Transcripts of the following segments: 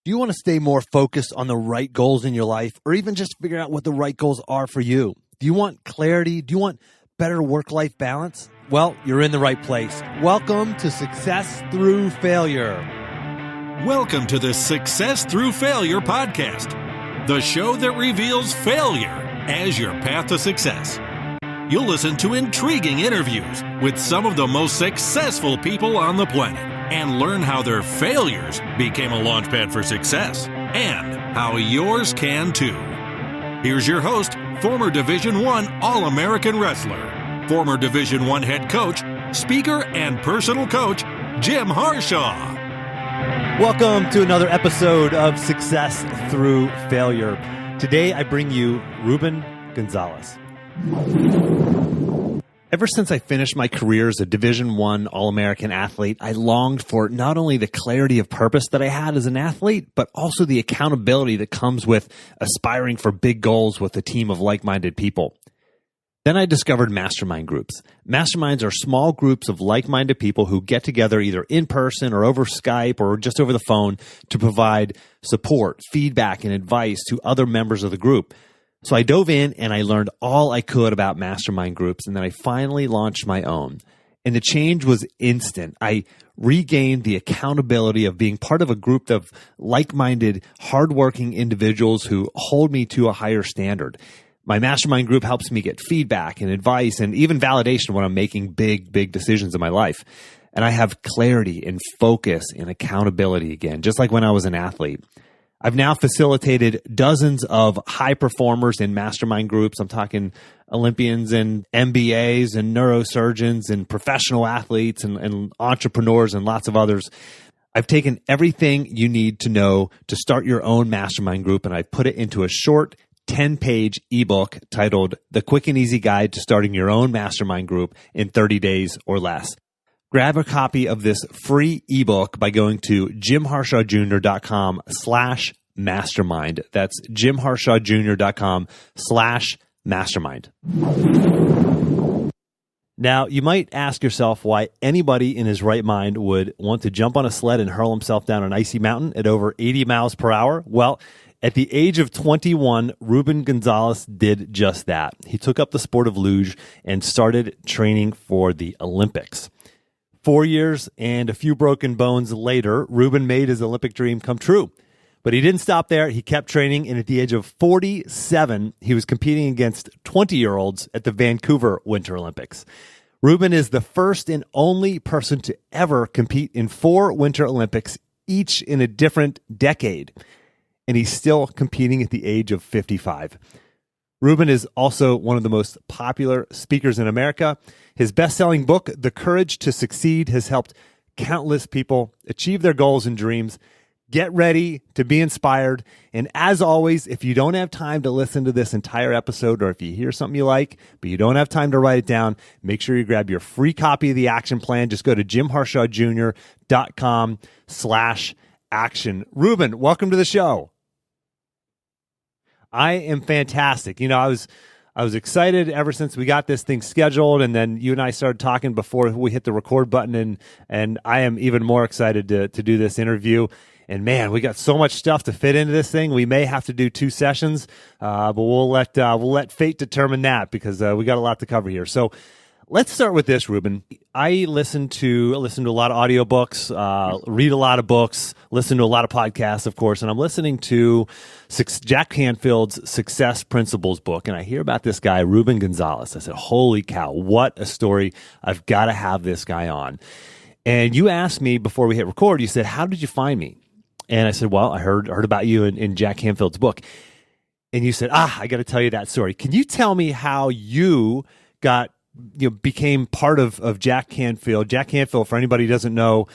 Do you want to stay more focused on the right goals in your life, or even just figure out what the right goals are for you? Do you want clarity? Do you want better work-life balance? Well, you're in the right place. Welcome to Success Through Failure. Welcome to the Success Through Failure podcast, the show that reveals failure as your path to success. You'll listen to intriguing interviews with some of the most successful people on the planet and learn how their failures became a launchpad for success and how yours can too. Here's your host, former Division I All-American wrestler, former Division I head coach, speaker, and personal coach, Jim Harshaw. Welcome to another episode of Success Through Failure. Today I bring you Ruben Gonzalez. Ever since I finished my career as a Division I All-American athlete, I longed for not only the clarity of purpose that I had as an athlete, but also the accountability that comes with aspiring for big goals with a team of like-minded people. Then I discovered mastermind groups. Masterminds are small groups of like-minded people who get together either in person or over Skype or just over the phone to provide support, feedback, and advice to other members of the group. So I dove in and I learned all I could about mastermind groups, and then I finally launched my own. And the change was instant. I regained the accountability of being part of a group of like-minded, hardworking individuals who hold me to a higher standard. My mastermind group helps me get feedback and advice and even validation when I'm making big decisions in my life. And I have clarity and focus and accountability again, just like when I was an athlete. I've now facilitated dozens of high performers in mastermind groups. I'm talking Olympians and MBAs and neurosurgeons and professional athletes and entrepreneurs and lots of others. I've taken everything you need to know to start your own mastermind group, and I've put it into a short 10-page ebook titled The Quick and Easy Guide to Starting Your Own Mastermind Group in 30 Days or Less. Grab a copy of this free ebook by going to jimharshawjr.com/mastermind. That's jimharshawjr.com/mastermind. Now, you might ask yourself why anybody in his right mind would want to jump on a sled and hurl himself down an icy mountain at over 80 miles per hour. Well, at the age of 21, Ruben Gonzalez did just that. He took up the sport of luge and started training for the Olympics. 4 years and a few broken bones later, Ruben made his Olympic dream come true. But he didn't stop there. He kept training, and at the age of 47, he was competing against 20-year-olds at the Vancouver Winter Olympics. Ruben is the first and only person to ever compete in 4 Winter Olympics, each in a different decade. And he's still competing at the age of 55. Ruben is also one of the most popular speakers in America. His best-selling book, The Courage to Succeed, has helped countless people achieve their goals and dreams. Get ready to be inspired. And as always, if you don't have time to listen to this entire episode, or if you hear something you like, but you don't have time to write it down, make sure you grab your free copy of the action plan. Just go to jimharshawjr.com/action. Ruben, welcome to the show. I am fantastic. You know, I was excited ever since we got this thing scheduled, and then you and I started talking before we hit the record button, and I am even more excited to do this interview. And man, we got so much stuff to fit into this thing. We may have to do 2 sessions, but we'll let fate determine that, because we got a lot to cover here. So let's start with this, Ruben. I listen to a lot of audiobooks, read a lot of books, listen to a lot of podcasts, of course, and I'm listening to Jack Canfield's Success Principles book, and I hear about this guy, Ruben Gonzalez. I said, holy cow, what a story. I've got to have this guy on. And you asked me before we hit record, you said, how did you find me? And I said, well, I heard about you in Jack Canfield's book. And you said, I got to tell you that story. Can you tell me how you became part of Jack Canfield? Jack Canfield, for anybody who doesn't know,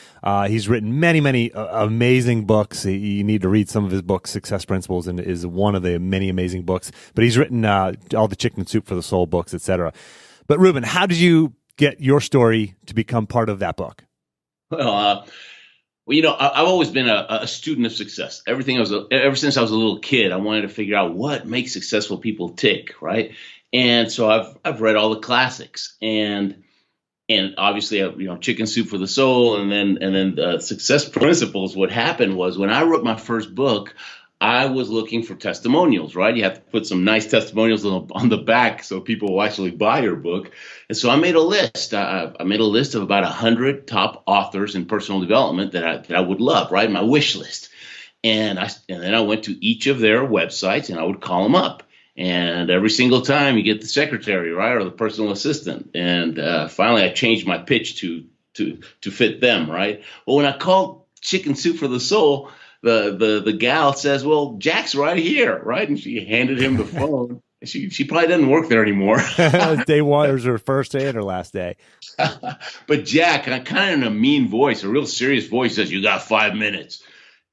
he's written many amazing books. You need to read some of his books. Success Principles and is one of the many amazing books. But he's written all the Chicken Soup for the Soul books, etc. But Ruben, how did you get your story to become part of that book? Well, I've always been a student of success. Ever since I was a little kid, I wanted to figure out what makes successful people tick, right? And so I've read all the classics, and and obviously, Chicken Soup for the Soul, and then Success Principles. What happened was when I wrote my first book, I was looking for testimonials, right? You have to put some nice testimonials on the back so people will actually buy your book. And so I made a list. I made a list of about 100 top authors in personal development that I would love, right? My wish list. And then I went to each of their websites and I would call them up. And every single time you get the secretary, right, or the personal assistant. And finally, I changed my pitch to fit them, right? Well, when I called Chicken Soup for the Soul, the gal says, "Well, Jack's right here," right? And she handed him the phone. She probably doesn't work there anymore. Day one, it was her first day and her last day. But Jack, kind of in a mean voice, a real serious voice, says, "You got 5 minutes."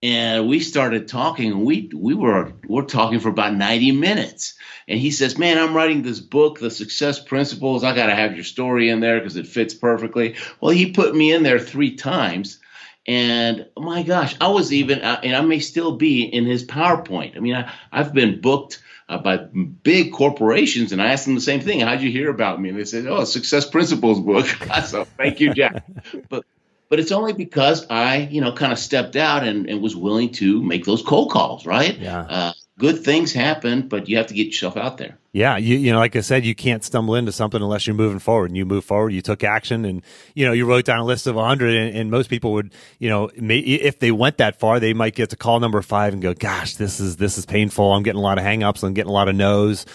And we started talking, and we're talking for about 90 minutes. And he says, "Man, I'm writing this book, The Success Principles. I got to have your story in there because it fits perfectly." Well, he put me in there 3 times. And oh my gosh, I was even, and I may still be in his PowerPoint. I mean, I've been booked by big corporations, and I asked them the same thing. "How'd you hear about me?" And they said, "Oh, Success Principles book." So thank you, Jack. But it's only because I, kind of stepped out and was willing to make those cold calls, right? Yeah. Good things happen, but you have to get yourself out there. Yeah. You like I said, you can't stumble into something unless you're moving forward, and you move forward, you took action, and, you wrote down a list of 100, and most people would, if they went that far, they might get to call number 5 and go, "Gosh, this is painful. I'm getting a lot of hangups. I'm getting a lot of no's."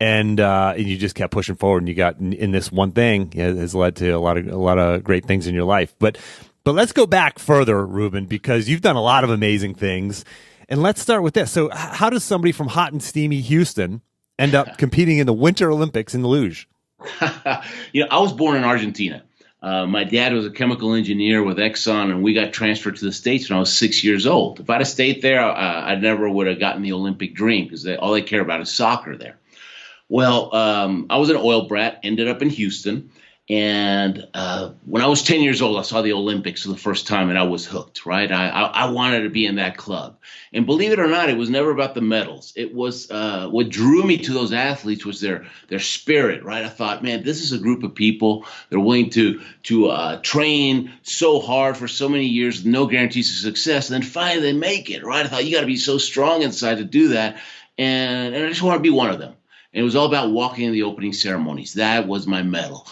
And you just kept pushing forward, and you got in this one thing has led to a lot of great things in your life. But let's go back further, Ruben, because you've done a lot of amazing things. And let's start with this. So how does somebody from hot and steamy Houston end up competing in the Winter Olympics in the luge? I was born in Argentina. My dad was a chemical engineer with Exxon, and we got transferred to the States when I was 6 years old. If I'd have stayed there, I never would have gotten the Olympic dream, because all they care about is soccer there. Well, I was an oil brat, ended up in Houston. And when I was 10 years old, I saw the Olympics for the first time, and I was hooked, right? I wanted to be in that club. And believe it or not, it was never about the medals. It was what drew me to those athletes was their spirit, right? I thought, man, this is a group of people that are willing to train so hard for so many years with no guarantees of success, and then finally they make it, right? I thought, you got to be so strong inside to do that. And I just want to be one of them. And it was all about walking in the opening ceremonies. That was my medal.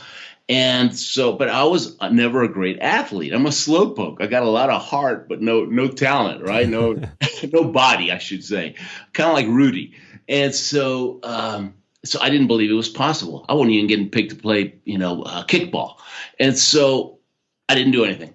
And so, but I was never a great athlete. I'm a slowpoke. I got a lot of heart, but no talent, right? No body, I should say. Kind of like Rudy. And so I didn't believe it was possible. I wasn't even getting picked to play, kickball. And so I didn't do anything.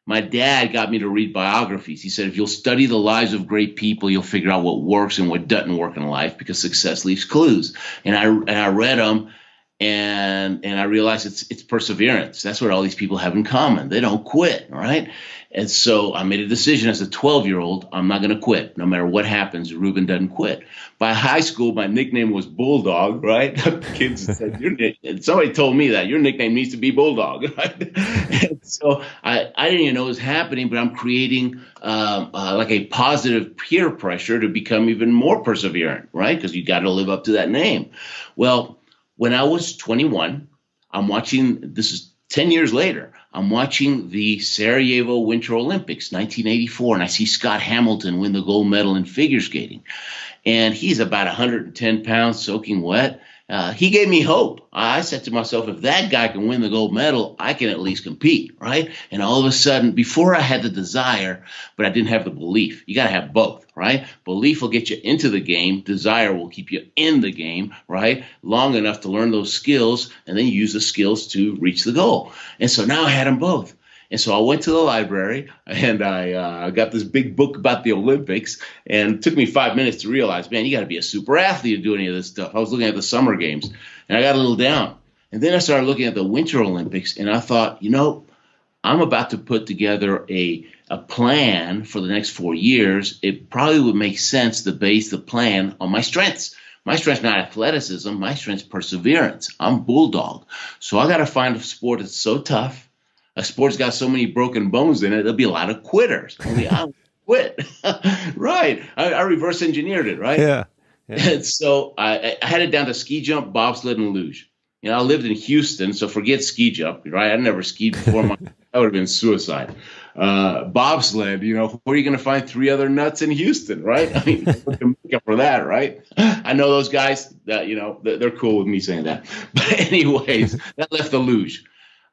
My dad got me to read biographies. He said, if you'll study the lives of great people, you'll figure out what works and what doesn't work in life, because success leaves clues. And I read them. And I realized it's perseverance. That's what all these people have in common. They don't quit, right? And so I made a decision as a 12-year-old, I'm not going to quit. No matter what happens, Ruben doesn't quit. By high school, my nickname was Bulldog, right? Kids said, and somebody told me that your nickname needs to be Bulldog, right? And so I didn't even know it was happening, but I'm creating like a positive peer pressure to become even more perseverant, right? Because you got to live up to that name. Well, when I was 21, I'm watching, this is 10 years later, I'm watching the Sarajevo Winter Olympics, 1984, and I see Scott Hamilton win the gold medal in figure skating. And he's about 110 pounds soaking wet. He gave me hope. I said to myself, if that guy can win the gold medal, I can at least compete, right? And all of a sudden, before I had the desire, but I didn't have the belief. You got to have both, right? Belief will get you into the game. Desire will keep you in the game, right? Long enough to learn those skills, and then use the skills to reach the goal. And so now I had them both. And so I went to the library, and I got this big book about the Olympics, and it took me 5 minutes to realize, man, you got to be a super athlete to do any of this stuff. I was looking at the summer games, and I got a little down. And then I started looking at the Winter Olympics, and I thought, I'm about to put together a plan for the next 4 years. It probably would make sense to base the plan on my strengths. My strength's not athleticism. My strength's perseverance. I'm Bulldog. So I got to find a sport that's so tough. A sport's got so many broken bones in it, there'll be a lot of quitters. I quit. Right. I reverse engineered it, right? Yeah. And so I had it down to ski jump, bobsled, and luge. I lived in Houston, so forget ski jump, right? I never skied before. That would have been suicide. Bobsled, where are you going to find 3 other nuts in Houston, right? I mean, what can make up for that, right? I know those guys that, they're cool with me saying that. But anyways, that left the luge.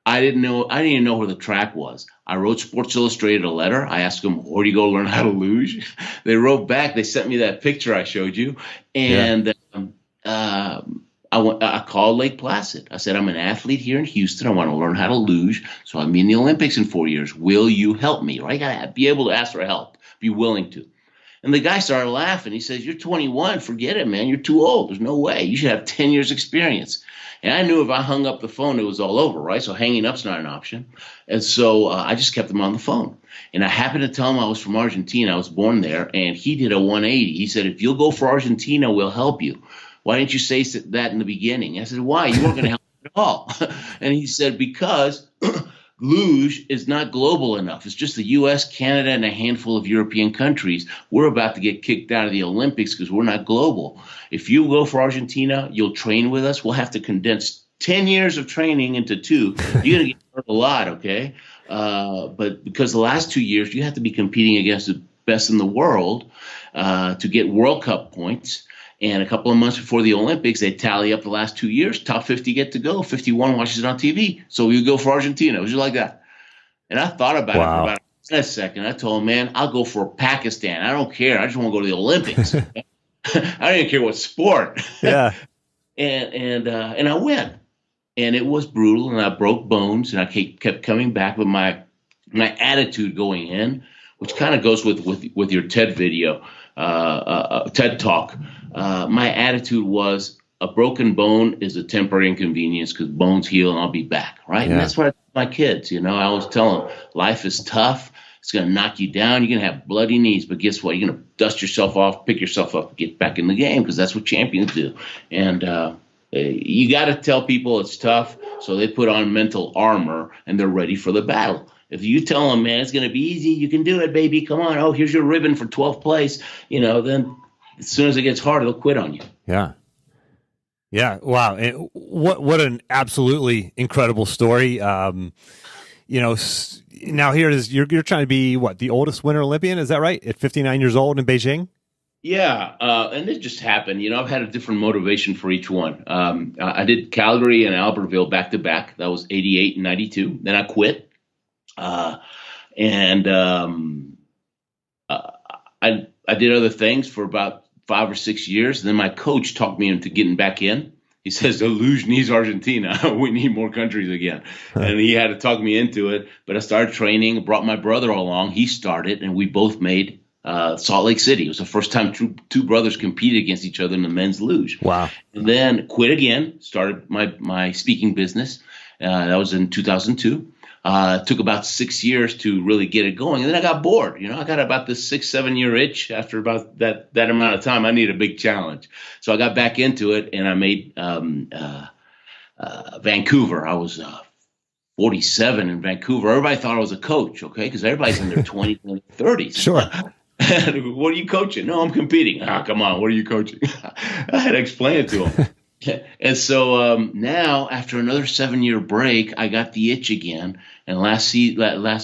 I didn't even know where the track was. I wrote Sports Illustrated a letter. I asked them, where do you go learn how to luge? They wrote back. They sent me that picture I showed you. And I called Lake Placid. I said, I'm an athlete here in Houston. I want to learn how to luge. So I'll be in the Olympics in 4 years. Will you help me? Right? You got to be able to ask for help, be willing to. And the guy started laughing. He says, you're 21. Forget it, man. You're too old. There's no way. You should have 10 years experience. And I knew if I hung up the phone, it was all over, right? So hanging up's not an option. And so I just kept him on the phone. And I happened to tell him I was from Argentina. I was born there. And he did a 180. He said, if you'll go for Argentina, we'll help you. Why didn't you say that in the beginning? I said, why? You weren't going to help me at all. And he said, because luge is not global enough. It's just the U.S., Canada, and a handful of European countries. We're about to get kicked out of the Olympics because we're not global. If you go for Argentina, you'll train with us. We'll have to condense 10 years of training into 2. You're going to get hurt a lot, okay? But because the last 2 years, you have to be competing against the best in the world to get World Cup points. And a couple of months before the Olympics, they tally up the last 2 years. Top 50 get to go. 51 watches it on TV. So we go for Argentina. It was just like that. And I thought about it for about a second. I told him, man, I'll go for Pakistan. I don't care. I just want to go to the Olympics. I don't even care what sport. Yeah. and I went. And it was brutal. And I broke bones. And I kept coming back with my attitude going in, which kind of goes with your TED video, TED Talk. My attitude was a broken bone is a temporary inconvenience because bones heal and I'll be back, right? Yeah. And that's what I tell my kids, I always tell them life is tough. It's going to knock you down. You're going to have bloody knees, but guess what? You're going to dust yourself off, pick yourself up, get back in the game because that's what champions do. And you got to tell people it's tough so they put on mental armor and they're ready for the battle. If you tell them, man, it's going to be easy, you can do it, baby, come on. Oh, here's your ribbon for 12th place, then as soon as it gets hard, they'll quit on you. Yeah. Yeah. Wow. And what an absolutely incredible story. Now here it is. You're trying to be the oldest Winter Olympian. Is that right? At 59 years old in Beijing? Yeah. And it just happened. I've had a different motivation for each one. I did Calgary and Albertville back to back. That was 88 and 92. Then I quit. I did other things for about 5 or 6 years. And then my coach talked me into getting back in. He says, the luge needs Argentina. We need more countries again. And he had to talk me into it. But I started training, brought my brother along. He started, and we both made Salt Lake City. It was the first time two brothers competed against each other in the men's luge. Wow. And then quit again, started my speaking business. That was in 2002. It took about 6 years to really get it going. And then I got bored. I got about this 6-7 year itch after about that amount of time. I need a big challenge. So I got back into it and I made Vancouver. I was 47 in Vancouver. Everybody thought I was a coach, okay? Because everybody's in their 20s and 30s. Sure. What are you coaching? No, I'm competing. Come on. What are you coaching? I had to explain it to them. And so now, after another 7-year break, I got the itch again. And last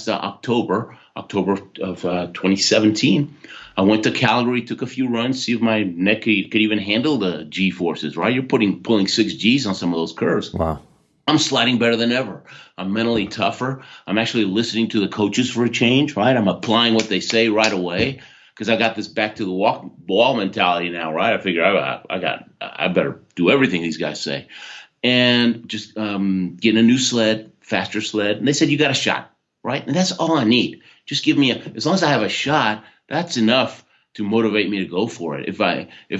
October of 2017, I went to Calgary, took a few runs, see if my neck could even handle the G forces. Right, you're pulling 6 Gs on some of those curves. Wow. I'm sliding better than ever. I'm mentally tougher. I'm actually listening to the coaches for a change. Right, I'm applying what they say right away. Because I got this back to the wall mentality now, right? I figure I better do everything these guys say, and just getting a new sled, faster sled. And they said you got a shot, right? And that's all I need. Just give me as long as I have a shot, that's enough to motivate me to go for it. If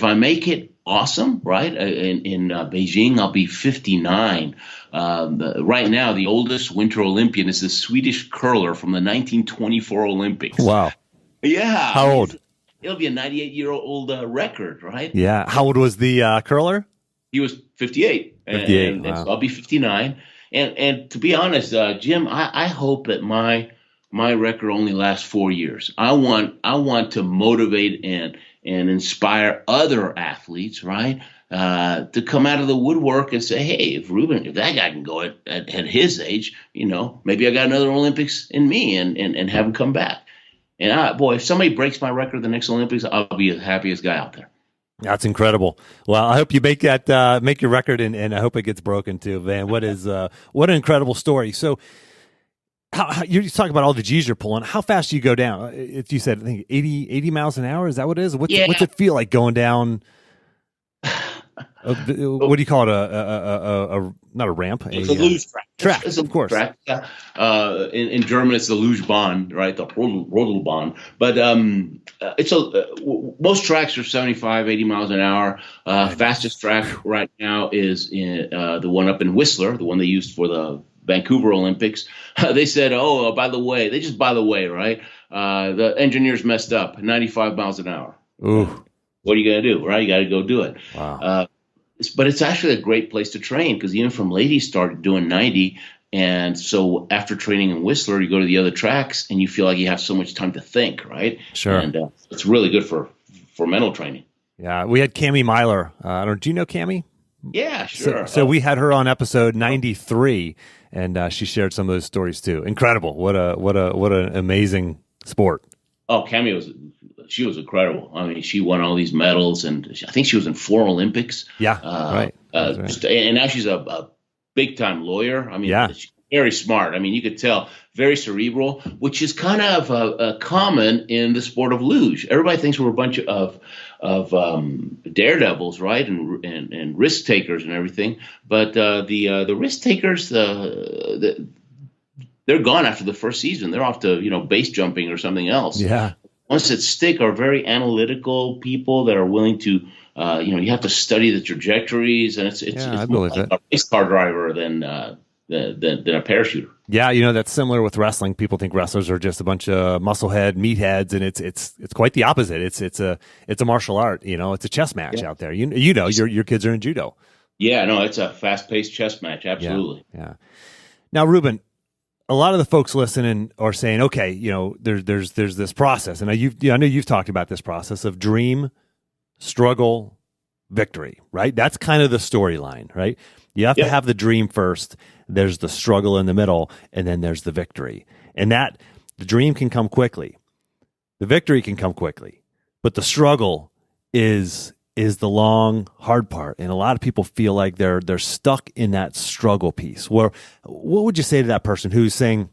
I make it awesome, right? In Beijing, I'll be 59. Right now, the oldest Winter Olympian is the Swedish curler from the 1924 Olympics. Wow. Yeah. How old? It'll be a 98-year-old record, right? Yeah. How old was the curler? He was 58. 58. And so I'll be 59. And to be honest, Jim, I hope that my my record only lasts 4 years. I want to motivate and inspire other athletes, right? To come out of the woodwork and say, hey, if that guy can go at his age, maybe I got another Olympics in me, and have him come back. And if somebody breaks my record at the next Olympics, I'll be the happiest guy out there. That's incredible. Well, I hope you make your record, and I hope it gets broken too, man. What an incredible story. So, how you talk about all the G's you're pulling. How fast do you go down? If you said, I think 80 miles an hour, is that what it is? What's it feel like going down? What do you call it? A not a ramp. It's a luge track. It's of course. Track. In German, it's the luge bahn, right? The Rodelbahn. But most tracks are 75, 80 miles an hour. Fastest track right now is the one up in Whistler, the one they used for the Vancouver Olympics. They said, by the way, right? The engineers messed up, 95 miles an hour. Ooh. What are you going to do, right? You got to go do it. Wow. But it's actually a great place to train, because even from ladies started doing 90. And so after training in Whistler, you go to the other tracks and you feel like you have so much time to think, right? Sure. And it's really good for mental training. Yeah. We had Cammie Myler. Do you know Cammie? Yeah, sure. So we had her on episode 93, and she shared some of those stories too. Incredible. What an amazing sport. Oh, Cammie she was incredible. I mean, she won all these medals, and I think she was in 4 Olympics. Yeah, right. Right. And now she's a big-time lawyer. I mean, yeah. She's very smart. I mean, you could tell, very cerebral, which is kind of common in the sport of luge. Everybody thinks we're a bunch of daredevils, right, and risk takers and everything. But the risk takers, they're gone after the first season. They're off to base jumping or something else. Yeah. Ones that stick are very analytical people that are willing to, you have to study the trajectories, and it's more like a race car driver than a parachuter. Yeah, that's similar with wrestling. People think wrestlers are just a bunch of musclehead meatheads, and it's quite the opposite. It's a martial art. It's a chess match out there. Your kids are in judo. Yeah, no, it's a fast-paced chess match. Absolutely. Yeah. Now, Ruben, a lot of the folks listening are saying, okay, there's this process, and I know you've talked about this process of dream, struggle, victory, right? That's kind of the storyline, right? You have to have the dream first. There's the struggle in the middle, and then there's the victory. And the dream can come quickly. The victory can come quickly, but the struggle is the long, hard part. And a lot of people feel like they're stuck in that struggle piece. What would you say to that person who's saying,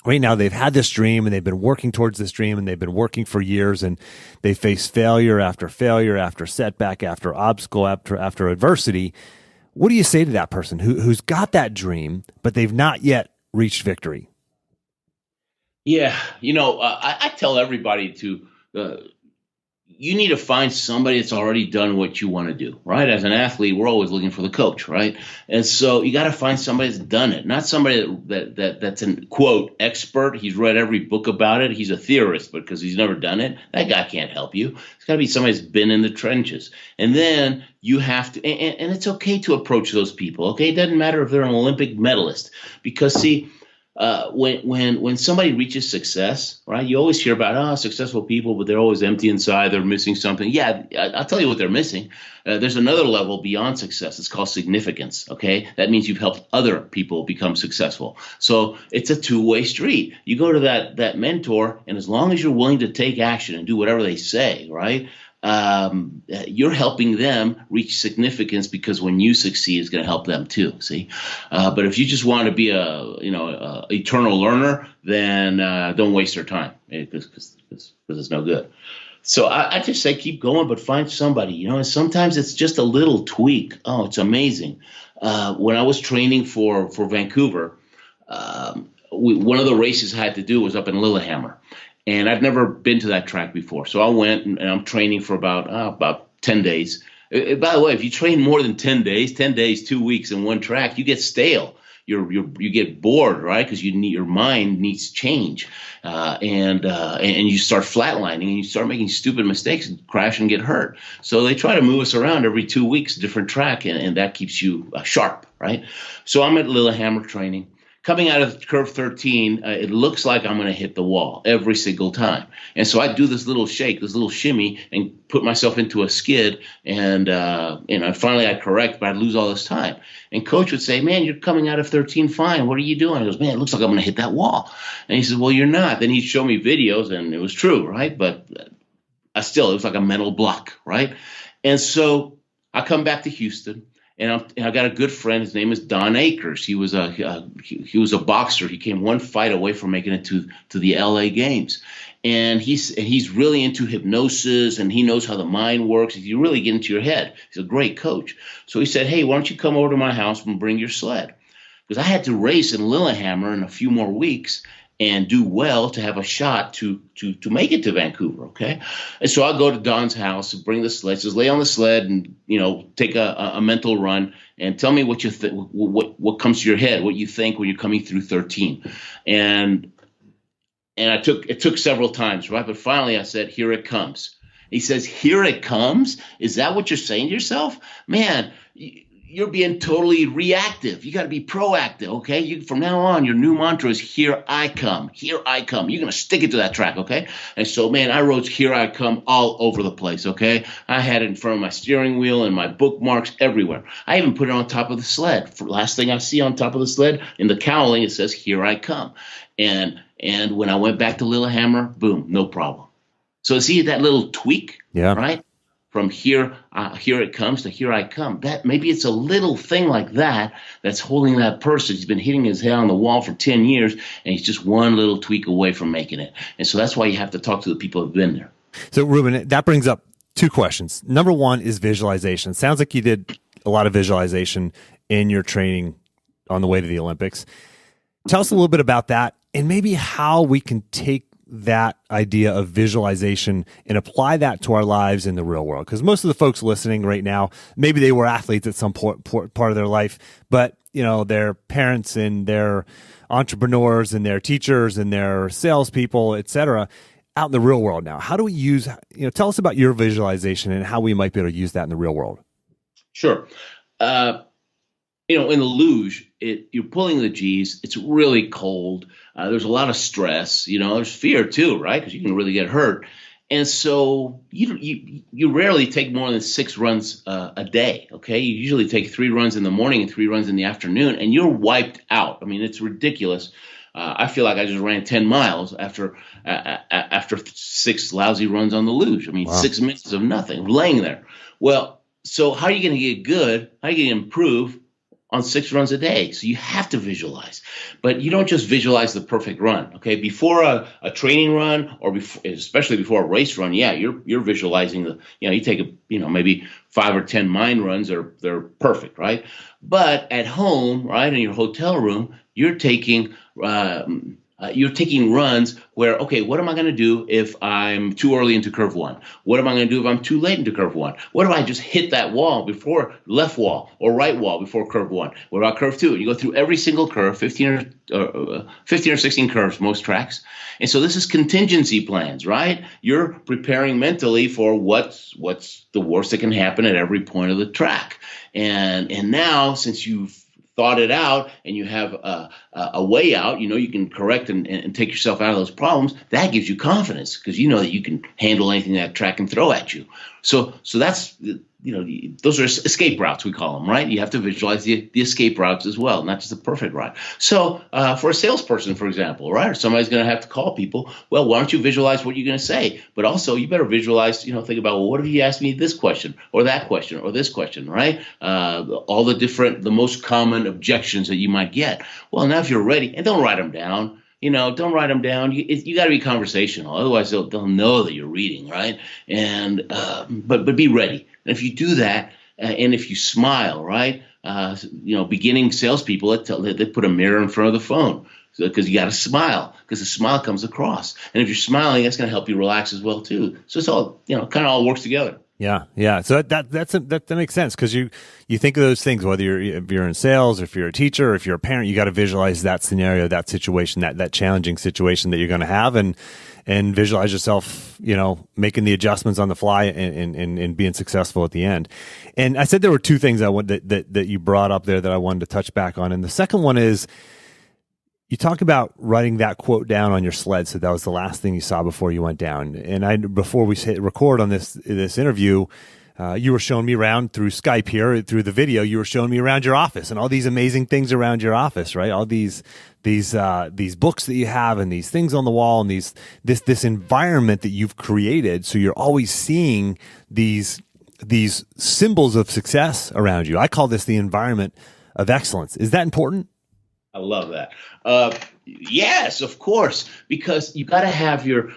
right now they've had this dream and they've been working towards this dream and they've been working for years, and they face failure after setback, after obstacle, after adversity? What do you say to that person who's got that dream, but they've not yet reached victory? Yeah. I tell everybody you need to find somebody that's already done what you want to do, right? As an athlete, we're always looking for the coach, right? And so you got to find somebody that's done it, not somebody that's an quote expert. He's read every book about it. He's a theorist, but because he's never done it, that guy can't help you. It's got to be somebody that's been in the trenches. And then you have to, and it's okay to approach those people. Okay, it doesn't matter if they're an Olympic medalist, because see, when somebody reaches success, right, you always hear about successful people, but they're always empty inside. They're missing something. Yeah, I'll tell you what they're missing. There's another level beyond success. It's called significance. Okay, that means you've helped other people become successful. So it's a two-way street. You go to that mentor, and as long as you're willing to take action and do whatever they say, right, you're helping them reach significance, because when you succeed, it's going to help them too. See, but if you just want to be a eternal learner, then don't waste your time, because it's no good. So I just say keep going, but find somebody. And sometimes it's just a little tweak. Oh, it's amazing. When I was training for Vancouver, one of the races I had to do was up in Lillehammer. And I've never been to that track before. So I went, and I'm training for about 10 days. By the way, if you train more than 10 days, 2 weeks in one track, you get stale. You get bored, right? Because your mind needs change. And you start flatlining, and you start making stupid mistakes and crash and get hurt. So they try to move us around every 2 weeks, different track, and that keeps you sharp, right? So I'm at Lillehammer training. coming out of curve 13, it looks like I'm going to hit the wall every single time. And so I do this little shake, this little shimmy, and put myself into a skid. And finally I correct, but I'd lose all this time. And coach would say, man, you're coming out of 13 fine. What are you doing? I goes, man, it looks like I'm going to hit that wall. And he says, well, you're not. Then he'd show me videos, and it was true, right? But it was like a mental block, right? And so I come back to Houston. And I got a good friend. His name is Don Akers. He was a boxer. He came one fight away from making it to the LA Games, and he's really into hypnosis, and he knows how the mind works. You really get into your head. He's a great coach. So he said, "Hey, why don't you come over to my house and bring your sled?" Because I had to race in Lillehammer in a few more weeks and do well to have a shot to make it to Vancouver, okay? And so I go to Don's house and bring the sled. He says, lay on the sled and, take a mental run and tell me what you what comes to your head, what you think when you're coming through 13. And it took several times, right? But finally I said, here it comes. He says, here it comes? Is that what you're saying to yourself? Man, you're being totally reactive. You got to be proactive, okay? From now on, your new mantra is, here I come. Here I come. You're going to stick it to that track, okay? And so, man, I wrote here I come all over the place, okay? I had it in front of my steering wheel and my bookmarks everywhere. I even put it on top of the sled. Last thing I see on top of the sled, in the cowling, it says, here I come. And when I went back to Lillehammer, boom, no problem. So see that little tweak, right? From here it comes to here I come. That maybe it's a little thing like that that's holding that person. He's been hitting his head on the wall for 10 years, and he's just one little tweak away from making it. And so that's why you have to talk to the people who've been there. So Ruben, that brings up two questions. Number one is visualization. Sounds like you did a lot of visualization in your training on the way to the Olympics. Tell us a little bit about that, and maybe how we can take that idea of visualization and apply that to our lives in the real world. Because most of the folks listening right now, maybe they were athletes at some part of their life, but their parents and their entrepreneurs and their teachers and their salespeople, etc., out in the real world now. How do we use? Tell us about your visualization and how we might be able to use that in the real world. Sure. In the luge, you're pulling the G's. It's really cold. There's a lot of stress. There's fear too, right? Because you can really get hurt. And so you rarely take more than 6 runs a day, okay? You usually take 3 runs in the morning and 3 runs in the afternoon, and you're wiped out. I mean, it's ridiculous. I feel like I just ran 10 miles after 6 lousy runs on the luge. I mean, wow. 6 minutes of nothing, laying there. Well, so how are you going to get good? How are you going to improve on 6 runs a day? So you have to visualize, but you don't just visualize the perfect run. Okay. Before a training run, or especially before a race run, you're visualizing you take maybe 5 or 10 mind runs, they're perfect. Right. But at home, right, in your hotel room, you're taking runs where, okay, what am I going to do if I'm too early into curve 1? What am I going to do if I'm too late into curve 1? What if I just hit that wall before left wall or right wall before curve 1? What about curve 2? You go through every single curve, 15 or 16 curves, most tracks. And so this is contingency plans, right? You're preparing mentally for what's the worst that can happen at every point of the track. And now, since you've thought it out and you have a way out, you can correct and take yourself out of those problems. That gives you confidence because you know that you can handle anything that track can throw at you. So that's, those are escape routes, we call them, right? You have to visualize the escape routes as well, not just the perfect route. So for a salesperson, for example, right, or somebody's going to have to call people, well, why don't you visualize what you're going to say? But also you better visualize, think about, well, what if you asked me this question or that question or this question, right? All the most common objections that you might get. Well, now if you're ready, and don't write them down. Don't write them down. You got to be conversational. Otherwise, they'll know that you're reading, right? And but be ready. And if you do that, and if you smile, right? Beginning salespeople, they put a mirror in front of the phone because you got to smile because the smile comes across. And if you're smiling, that's going to help you relax as well too. So it's all kind of all works together. Yeah. So that makes sense because you think of those things, whether if you're in sales, or if you're a teacher, or if you're a parent, you got to visualize that scenario, that situation, that challenging situation that you're going to have, and visualize yourself, making the adjustments on the fly and being successful at the end. And I said there were 2 things that you brought up there that I wanted to touch back on, and the second one is You talk about writing that quote down on your sled. So that was the last thing you saw before you went down. And before we hit record on this interview, you were showing me around through Skype here, through the video. You were showing me around your office and all these amazing things around your office, right? All these books that you have and these things on the wall and this environment that you've created. So you're always seeing these symbols of success around you. I call this the environment of excellence. Is that important? I love that. Yes, of course, because you got to have your,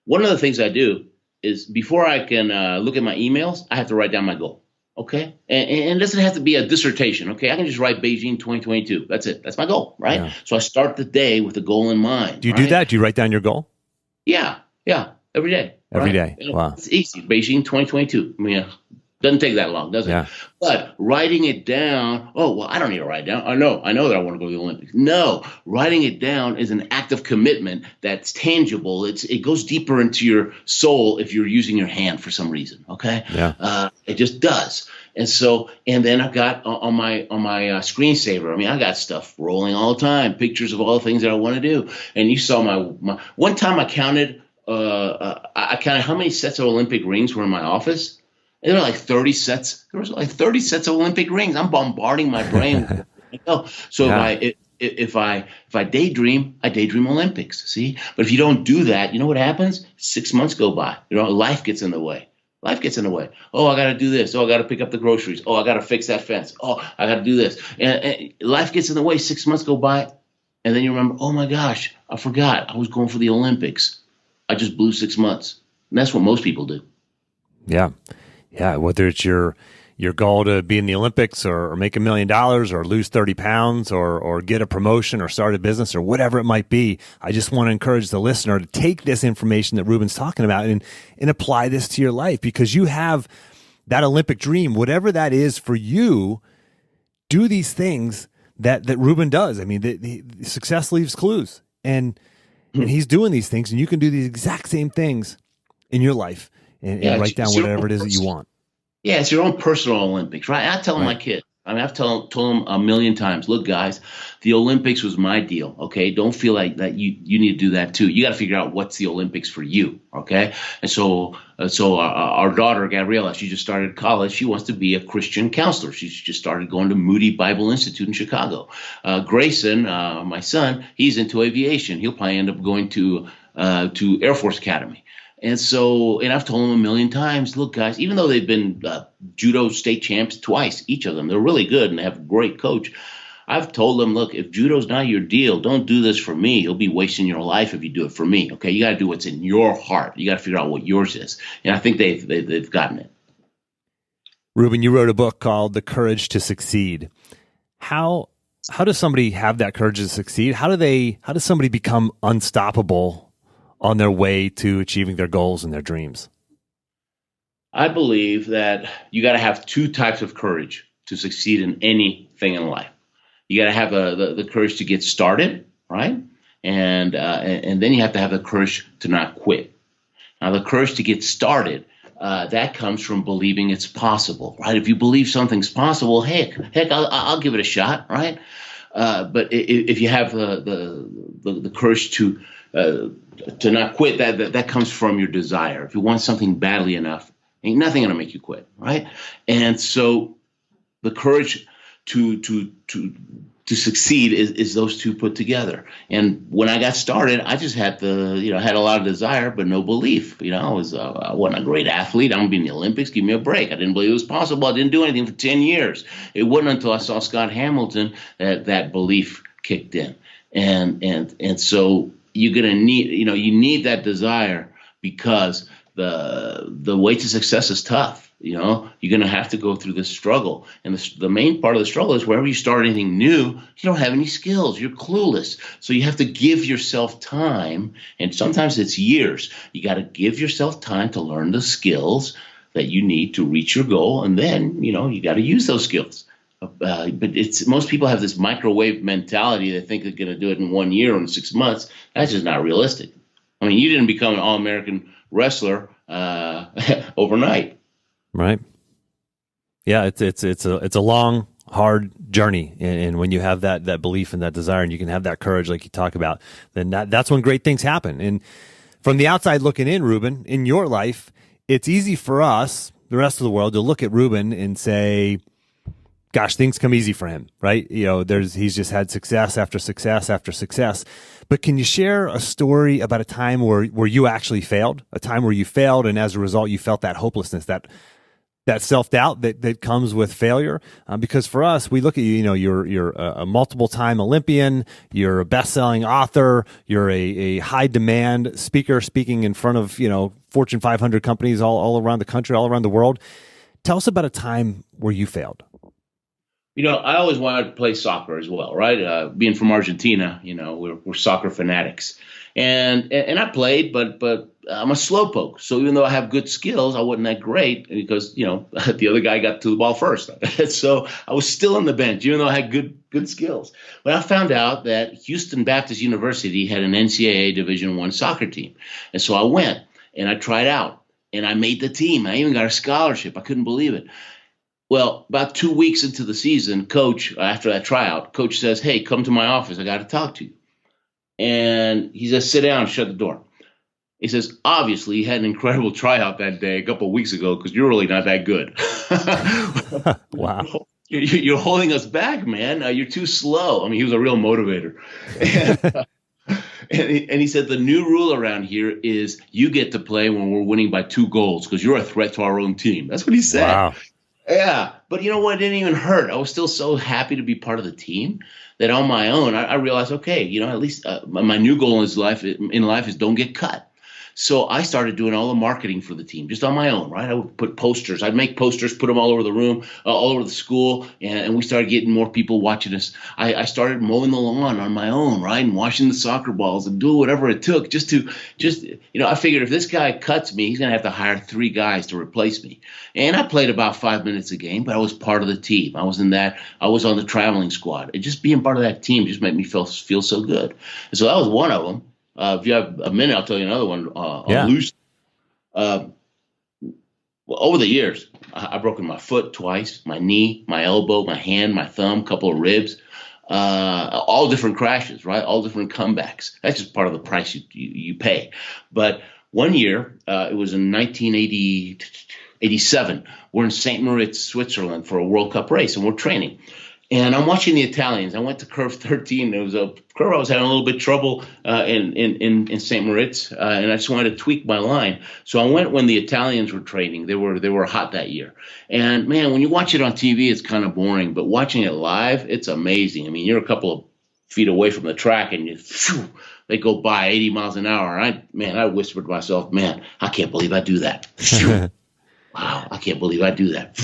one of the things I do is before I can look at my emails, I have to write down my goal. Okay. And it doesn't have to be a dissertation. Okay. I can just write Beijing 2022. That's it. That's my goal. Right. Yeah. So I start the day with a goal in mind. Do you do that? Do you write down your goal? Yeah. Yeah. Every day. Every day. Wow. It's easy. Beijing 2022. I mean, doesn't take that long, does it? Yeah. But writing it down, I don't need to write it down. I know that I want to go to the Olympics. No, writing it down is an act of commitment that's tangible. It goes deeper into your soul if you're using your hand for some reason. Okay. Yeah. It just does. And then I've got on my screensaver. I mean, I got stuff rolling all the time, pictures of all the things that I want to do. And you saw my one time I counted how many sets of Olympic rings were in my office. There were like 30 sets. There was like 30 sets of Olympic rings. I'm bombarding my brain. So yeah. If I daydream, I daydream Olympics. See, but if you don't do that, you know what happens? 6 months go by. Life gets in the way. Life gets in the way. Oh, I got to do this. Oh, I got to pick up the groceries. Oh, I got to fix that fence. Oh, I got to do this. And life gets in the way. 6 months go by, and then you remember, oh my gosh, I forgot. I was going for the Olympics. I just blew 6 months. And that's what most people do. Yeah. Yeah, whether it's your goal to be in the Olympics or make $1 million or lose 30 pounds or get a promotion or start a business or whatever it might be, I just want to encourage the listener to take this information that Ruben's talking about and apply this to your life, because you have that Olympic dream, whatever that is for you. Do these things that Ruben does. I mean, the success leaves clues, and he's doing these things, and you can do these exact same things in your life. And write down whatever it is that you want. Yeah, it's your own personal Olympics, right? I tell my kids. I mean, I've told them a million times, look, guys, the Olympics was my deal, okay? Don't feel like that you need to do that too. You got to figure out what's the Olympics for you, okay? And so our daughter, Gabriella, she just started college. She wants to be a Christian counselor. She's just started going to Moody Bible Institute in Chicago. Grayson, my son, he's into aviation. He'll probably end up going to Air Force Academy. And I've told them a million times, look, guys, even though they've been judo state champs twice, each of them, they're really good and they have a great coach. I've told them, look, if judo's not your deal, don't do this for me. You'll be wasting your life if you do it for me. Okay, you got to do what's in your heart. You got to figure out what yours is. And I think they've gotten it. Ruben, you wrote a book called The Courage to Succeed. How does somebody have that courage to succeed? How does somebody become unstoppable on their way to achieving their goals and their dreams? I believe that you got to have two types of courage to succeed in anything in life. You got to have the courage to get started, right? And then you have to have the courage to not quit. Now, the courage to get started, that comes from believing it's possible, right? If you believe something's possible, heck, I'll give it a shot, right? But if you have the courage to not quit, that comes from your desire. If you want something badly enough, ain't nothing gonna make you quit, right? And so the courage to succeed is those two put together. And when I got started, I just had had a lot of desire but no belief. I wasn't a great athlete. I'm gonna be in the Olympics. Give me a break. I didn't believe it was possible. I didn't do anything for 10 years. It wasn't until I saw Scott Hamilton that belief kicked in. And so you're gonna need you need that desire, because the way to success is tough. You're going to have to go through this struggle. And the main part of the struggle is wherever you start anything new, you don't have any skills. You're clueless. So you have to give yourself time. And sometimes it's years. You got to give yourself time to learn the skills that you need to reach your goal. And then, you got to use those skills. But most people have this microwave mentality. They think they're going to do it in 1 year or in 6 months. That's just not realistic. I mean, you didn't become an All-American wrestler overnight. Right. Yeah, it's a long, hard journey. And when you have that belief and that desire, and you can have that courage, like you talk about, then that's when great things happen. And from the outside looking in, Ruben, in your life, it's easy for us, the rest of the world, to look at Ruben and say, gosh, things come easy for him, right? He's just had success after success after success. But can you share a story about a time where you actually failed, a time where you failed, and as a result, you felt that hopelessness, that self-doubt that comes with failure? Because for us, we look at you, you're a multiple-time Olympian, you're a best-selling author, you're a high-demand speaker speaking in front of, Fortune 500 companies all around the country, all around the world. Tell us about a time where you failed. I always wanted to play soccer as well, right? Being from Argentina, we're soccer fanatics, and I played, but I'm a slowpoke. So even though I have good skills, I wasn't that great because the other guy got to the ball first. So I was still on the bench, even though I had good skills. But I found out that Houston Baptist University had an NCAA Division I soccer team, and so I went and I tried out, and I made the team. I even got a scholarship. I couldn't believe it. Well, about 2 weeks into the season, coach, after that tryout, coach says, "Hey, come to my office. I got to talk to you." And he says, "Sit down, shut the door." He says, "Obviously, you had an incredible tryout that day a couple of weeks ago because you're really not that good." Wow. You're holding us back, man. You're too slow. I mean, he was a real motivator. And he said, the new rule around here is you get to play when we're winning by 2 goals because you're a threat to our own team. That's what he said. Wow. Yeah, but you know what? It didn't even hurt. I was still so happy to be part of the team that on my own, I realized, okay, at least my new goal in life is don't get cut. So I started doing all the marketing for the team just on my own, right? I would put posters. I'd make posters, put them all over the room, all over the school, and we started getting more people watching us. I started mowing the lawn on my own, right, and washing the soccer balls and doing whatever it took just I figured if this guy cuts me, he's going to have to hire 3 guys to replace me. And I played about 5 minutes a game, but I was part of the team. I was on the traveling squad. And just being part of that team just made me feel so good. And so that was one of them. If you have a minute, I'll tell you another one. On luge. Over the years, I've broken my foot twice, my knee, my elbow, my hand, my thumb, couple of ribs, all different crashes, right? All different comebacks. That's just part of the price you pay. But one year, it was in 1987. We're in St. Moritz, Switzerland for a World Cup race, and we're training. And I'm watching the Italians. I went to curve 13. It was a curve I was having a little bit trouble in St. Moritz, and I just wanted to tweak my line. So I went when the Italians were training. They were hot that year. And, man, when you watch it on TV, it's kind of boring. But watching it live, it's amazing. I mean, you're a couple of feet away from the track, and they go by 80 miles an hour. I whispered to myself, man, I can't believe I do that. Wow, I can't believe I do that.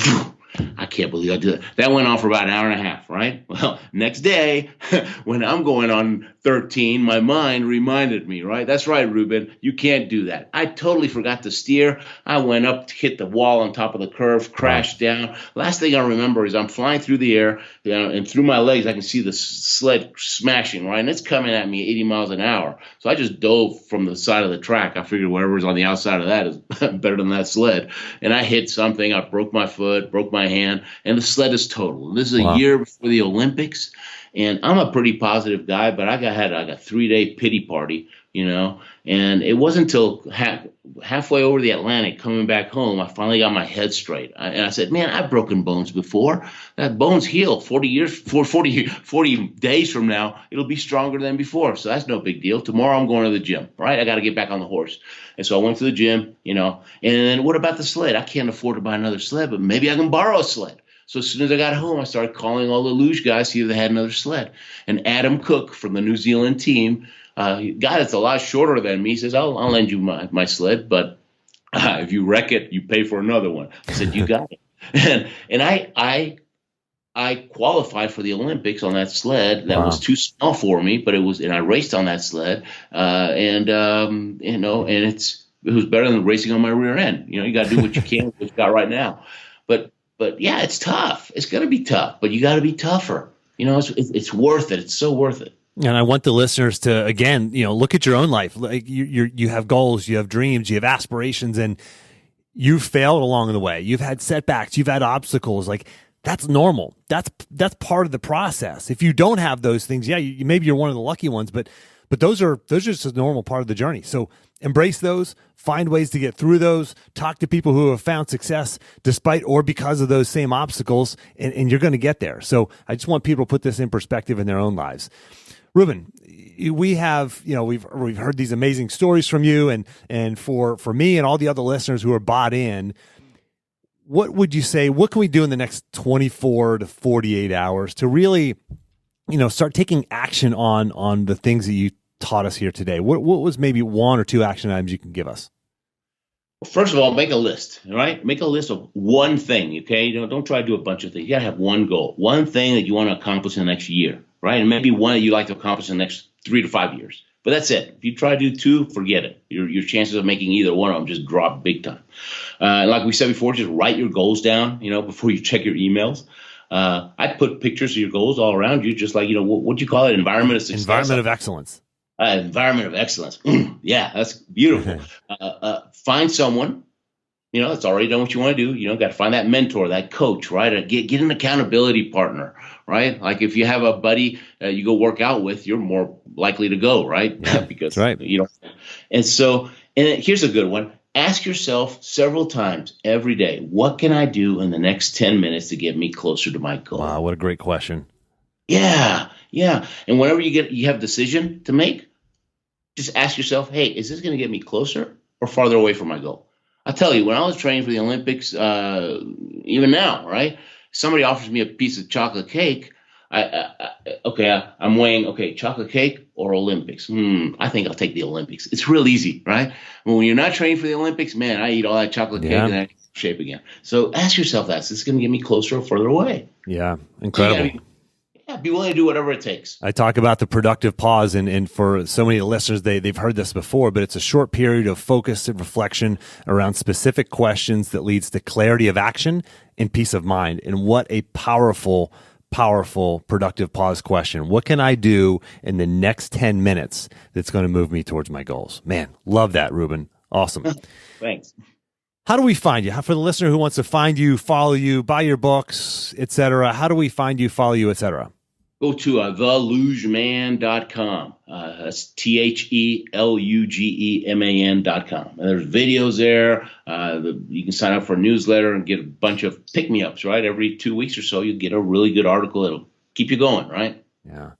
I can't believe I do that. That went on for about an hour and a half, right? Well, next day, when I'm going on 13, my mind reminded me, right? That's right, Ruben, you can't do that. I totally forgot to steer. I went up to hit the wall on top of the curve, crashed down. Last thing I remember is I'm flying through the air, and through my legs, I can see the sled smashing, right? And it's coming at me 80 miles an hour. So I just dove from the side of the track. I figured whatever's on the outside of that is better than that sled. And I hit something. I broke my foot, broke my hand, and the sled is total. This is a year before the Olympics, and I'm a pretty positive guy, but I had a 3-day pity party, and it wasn't until halfway over the Atlantic coming back home, I finally got my head straight. And I said, man, I've broken bones before. That bones heal 40 days from now, it'll be stronger than before. So that's no big deal. Tomorrow I'm going to the gym, right? I got to get back on the horse. And so I went to the gym, and then what about the sled? I can't afford to buy another sled, but maybe I can borrow a sled. So as soon as I got home, I started calling all the luge guys, see if they had another sled. And Adam Cook from the New Zealand team, guy that's a lot shorter than me, says, I'll lend you my sled, but if you wreck it, you pay for another one. I said, you got it. And I qualified for the Olympics on that sled. That was too small for me, but and I raced on that sled, and it was better than racing on my rear end. You got to do what you can with what you got right now. But yeah, it's tough. It's going to be tough, but you got to be tougher. It's worth it. It's so worth it. And I want the listeners to, again, look at your own life. Like you have goals, you have dreams, you have aspirations, and you've failed along the way. You've had setbacks, you've had obstacles. Like, That's normal. That's part of the process. If you don't have those things, yeah, maybe you're one of the lucky ones, but those are just a normal part of the journey. So embrace those, find ways to get through those, talk to people who have found success despite or because of those same obstacles, and you're going to get there. So I just want people to put this in perspective in their own lives. Ruben, we have, we've heard these amazing stories from you, and for me and all the other listeners who are bought in, what would you say, what can we do in the next 24 to 48 hours to really, start taking action on the things that you taught us here today? What was maybe one or two action items you can give us? Well, first of all, make a list, right? Make a list of one thing, okay? Don't try to do a bunch of things. You got to have one goal, one thing that you want to accomplish in the next year, right? And maybe one that you like to accomplish in the next 3 to 5 years. But that's it. If you try to do two, forget it. Your chances of making either one of them just drop big time. Like we said before, just write your goals down, before you check your emails. I'd put pictures of your goals all around you, just like, what do you call it? Environment of success. Environment of excellence. Environment of excellence. Yeah, that's beautiful. Find someone, that's already done what you want to do. Got to find that mentor, that coach, right? Get an accountability partner, right? Like if you have a buddy you go work out with, you're more likely to go, right? Yeah, because right. And here's a good one. Ask yourself several times every day, what can I do in the next 10 minutes to get me closer to my goal? Wow, what a great question. Yeah. And whenever you have a decision to make, just ask yourself, hey, is this going to get me closer or farther away from my goal? I'll tell you, when I was training for the Olympics, even now, right? Somebody offers me a piece of chocolate cake. I'm weighing, chocolate cake or Olympics? I think I'll take the Olympics. It's real easy, right? When you're not training for the Olympics, man, I eat all that chocolate cake and I get in shape again. So ask yourself that. Is this going to get me closer or further away? Yeah, incredible. Be willing to do whatever it takes. I talk about the productive pause, and for so many listeners, they've heard this before, but it's a short period of focus and reflection around specific questions that leads to clarity of action and peace of mind. And what a powerful productive pause question. What can I do in the next 10 minutes that's going to move me towards my goals? Man, love that, Ruben. Awesome. Thanks. How do we find you? For the listener who wants to find you, follow you, buy your books, etc., how do we find you, follow you, etc.? Go to thelugeman.com. That's TheLugeman.com. And there's videos there. You can sign up for a newsletter and get a bunch of pick-me-ups, right? Every 2 weeks or so, you get a really good article that'll keep you going, right? Yeah.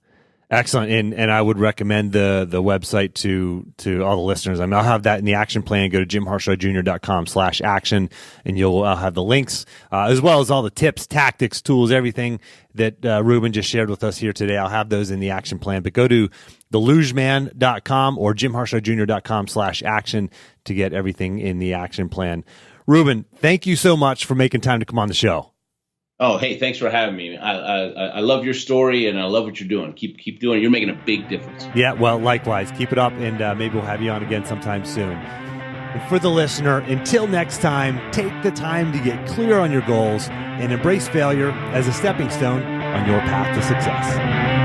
Excellent. And I would recommend the website to all the listeners. I mean, I'll have that in the action plan. Go to jimharshawjr.com/action, and I'll have the links, as well as all the tips, tactics, tools, everything that Ruben just shared with us here today. I'll have those in the action plan. But go to thelugeman.com or jimharshawjr.com/action to get everything in the action plan. Ruben, thank you so much for making time to come on the show. Oh, hey, thanks for having me. I love your story, and I love what you're doing. Keep doing it. You're making a big difference. Yeah, well, likewise. Keep it up, and maybe we'll have you on again sometime soon. And for the listener, until next time, take the time to get clear on your goals and embrace failure as a stepping stone on your path to success.